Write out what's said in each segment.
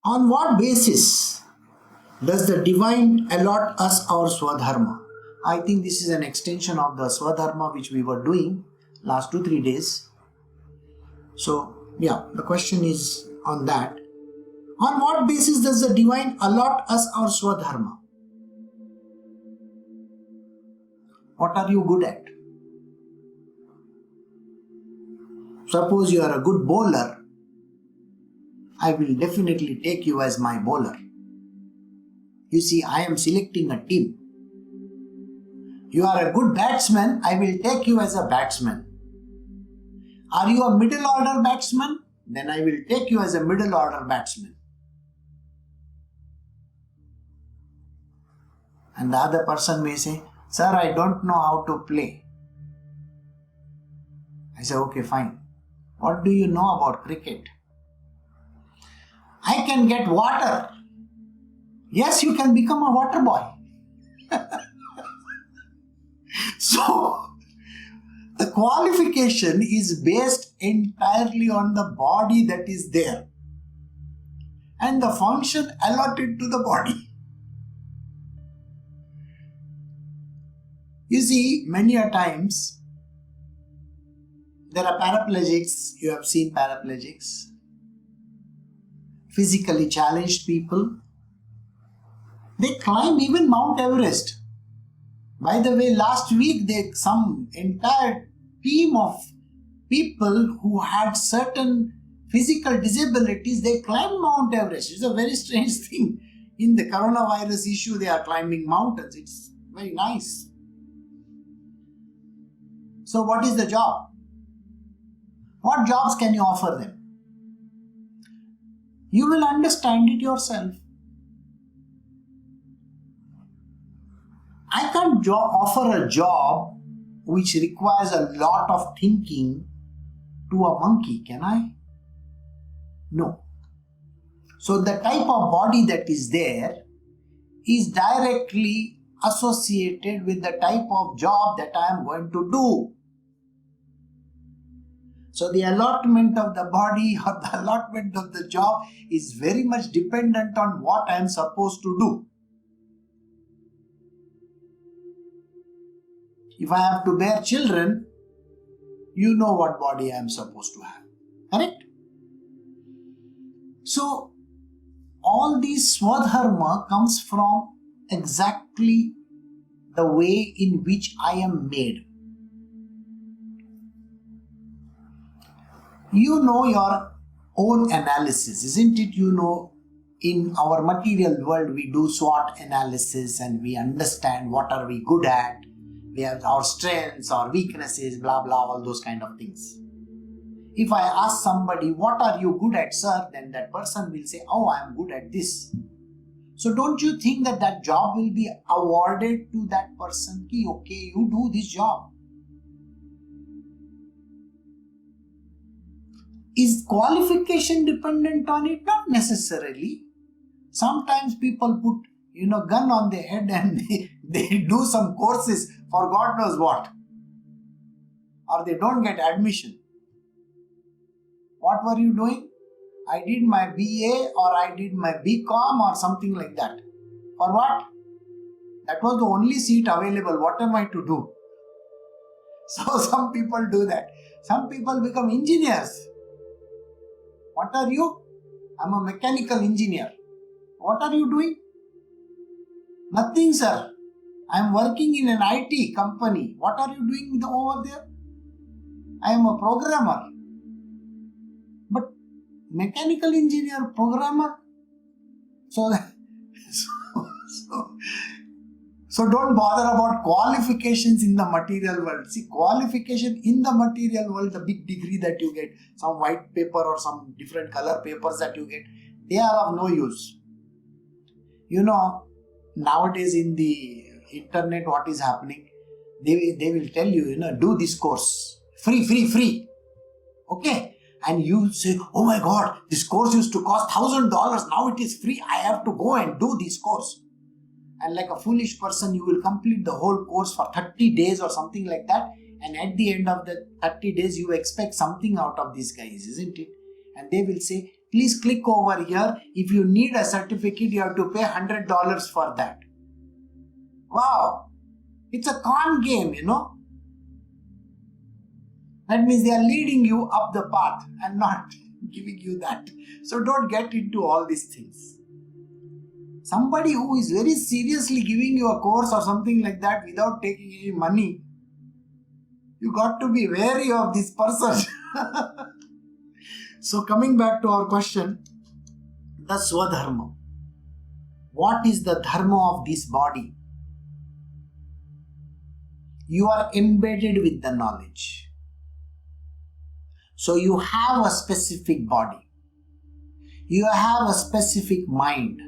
On what basis does the divine allot us our Swadharma? I think this is an extension of the Swadharma which we were doing last 2-3 days. So, yeah, the question is on that. On what basis does the divine allot us our Swadharma? What are you good at? Suppose you are a good bowler, I will definitely take you as my bowler. You see, I am selecting a team. You are a good batsman, I will take you as a batsman. Are you a middle order batsman? Then I will take you as a middle order batsman. And the other person may say, sir, I don't know how to play. I say, okay, fine. What do you know about cricket? I can get water. Yes, you can become a water boy. So, the qualification is based entirely on the body that is there and the function allotted to the body. You see, many a times there are paraplegics, you have seen paraplegics, physically challenged people. They climb even Mount Everest. By the way, last week some entire team of people who had certain physical disabilities, they climbed Mount Everest. It's a very strange thing. In the coronavirus issue, they are climbing mountains. It's very nice. So what is the job? What jobs can you offer them? You will understand it yourself. I can't offer a job which requires a lot of thinking to a monkey, can I? No. So the type of body that is there is directly associated with the type of job that I am going to do. So the allotment of the body or the allotment of the job is very much dependent on what I am supposed to do. If I have to bear children, you know what body I am supposed to have. Correct? So, all these Swadharma comes from exactly the way in which I am made. You know your own analysis, isn't it? You know, in our material world, we do SWOT analysis and we understand what are we good at. We have our strengths, our weaknesses, blah, blah, all those kind of things. If I ask somebody, what are you good at, sir? Then that person will say, oh, I am good at this. So don't you think that that job will be awarded to that person? Ki, okay, you do this job. Is qualification dependent on it? Not necessarily. Sometimes people put gun on their head and they do some courses for God knows what. Or they don't get admission. What were you doing? I did my BA or I did my BCom or something like that. For what? That was the only seat available. What am I to do? So some people do that. Some people become engineers. What are you? I'm a mechanical engineer. What are you doing? Nothing, sir. I am working in an IT company. What are you doing over there? I am a programmer. But mechanical engineer, programmer. So don't bother about qualifications in the material world. See, qualification in the material world, the big degree that you get, some white paper or some different color papers that you get, they are of no use. Nowadays in the internet, what is happening? They will tell you, do this course. Free. Okay? And you say, oh my God, this course used to cost $1,000. Now it is free. I have to go and do this course. And like a foolish person, you will complete the whole course for 30 days or something like that. And at the end of the 30 days, you expect something out of these guys, isn't it? And they will say, Please click over here. If you need a certificate, you have to pay $100 for that. Wow! It's a con game, That means they are leading you up the path and not giving you that. So don't get into all these things. Somebody who is very seriously giving you a course or something like that without taking any money, you got to be wary of this person. So coming back to our question, the SWADHARMA. What is the dharma of this body? You are embedded with the knowledge. So you have a specific body. You have a specific mind.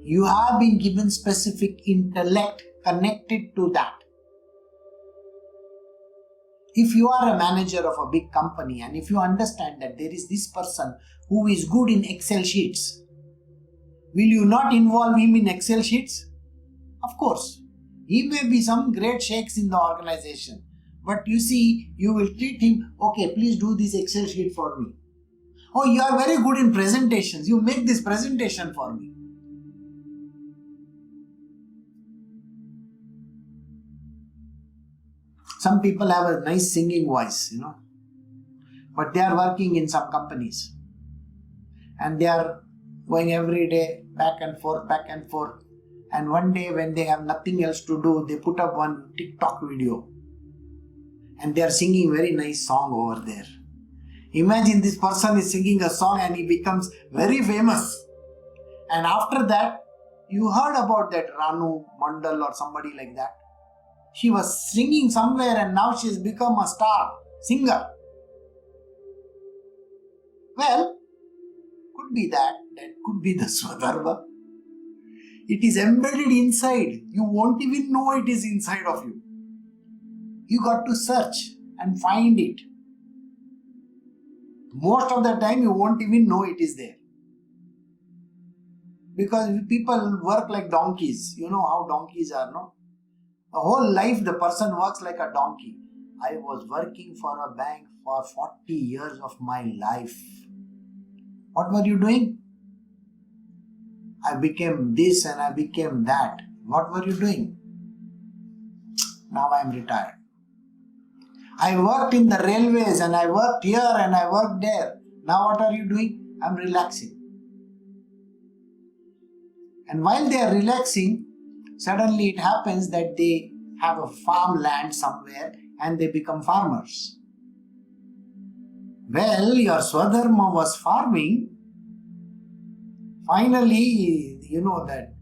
You have been given specific intellect connected to that. If you are a manager of a big company and if you understand that there is this person who is good in Excel sheets, will you not involve him in Excel sheets? Of course. He may be some great sheikhs in the organization. But you see, you will treat him, okay, please do this Excel sheet for me. Oh, you are very good in presentations. You make this presentation for me. Some people have a nice singing voice, but they are working in some companies and they are going every day back and forth. And one day when they have nothing else to do, they put up one TikTok video and they are singing very nice song over there. Imagine this person is singing a song and he becomes very famous. And after that, you heard about that Ranu Mandal or somebody like that. She was singing somewhere and now she has become a star singer. Well, could be that could be the SWADHARMA. It is embedded inside. You won't even know it is inside of you. You got to search and find it. Most of the time you won't even know it is there. Because people work like donkeys. You know how donkeys are, no? A whole life the person works like a donkey. I was working for a bank for 40 years of my life. What were you doing? I became this and I became that. What were you doing? Now I am retired. I worked in the railways and I worked here and I worked there. Now what are you doing? I am relaxing. And while they are relaxing, suddenly it happens that they have a farmland somewhere and they become farmers. Well, your SWADHARMA was farming. Finally, you know that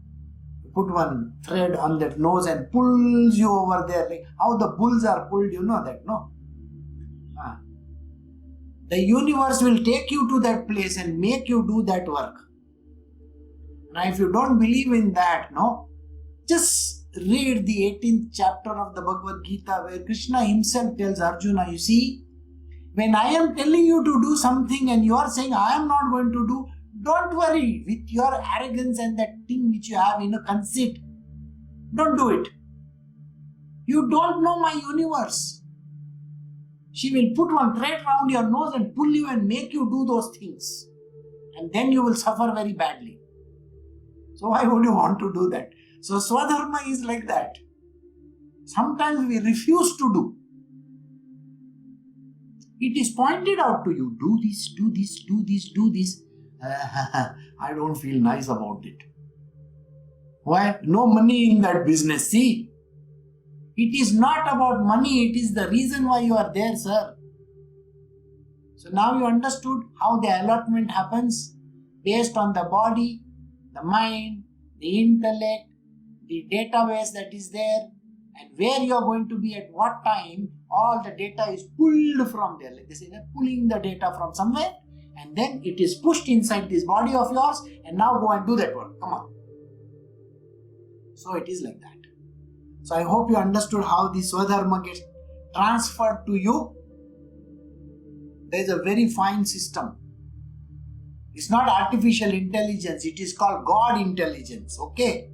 you put one thread on that nose and pulls you over there, like how the bulls are pulled, you know that, no? The universe will take you to that place and make you do that work. Now, if you don't believe in that, no, just read the 18th chapter of the Bhagavad Gita where Krishna himself tells Arjuna, you see, when I am telling you to do something and you are saying I am not going to do, don't worry with your arrogance and that thing which you have in a conceit. Don't do it. You don't know my universe. She will put one thread round your nose and pull you and make you do those things. And then you will suffer very badly. So why would you want to do that? So SWADHARMA is like that. Sometimes we refuse to do. It is pointed out to you. Do this, do this, do this, do this. I don't feel nice about it. Why? No money in that business. See? It is not about money. It is the reason why you are there, sir. So now you understood how the allotment happens based on the body, the mind, the intellect, the database that is there, and where you are going to be at what time. All the data is pulled from there. Like they say, they're pulling the data from somewhere and then it is pushed inside this body of yours and now go and do that work. Come on. So it is like that. So I hope you understood how the SWADHARMA gets transferred to you. There is a very fine system. It's not artificial intelligence. It is called God intelligence. Okay.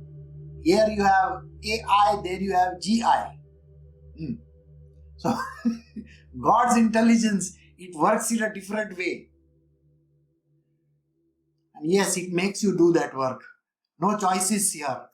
Here you have AI, there you have GI. So God's intelligence, it works in a different way. And yes, it makes you do that work. No choices here.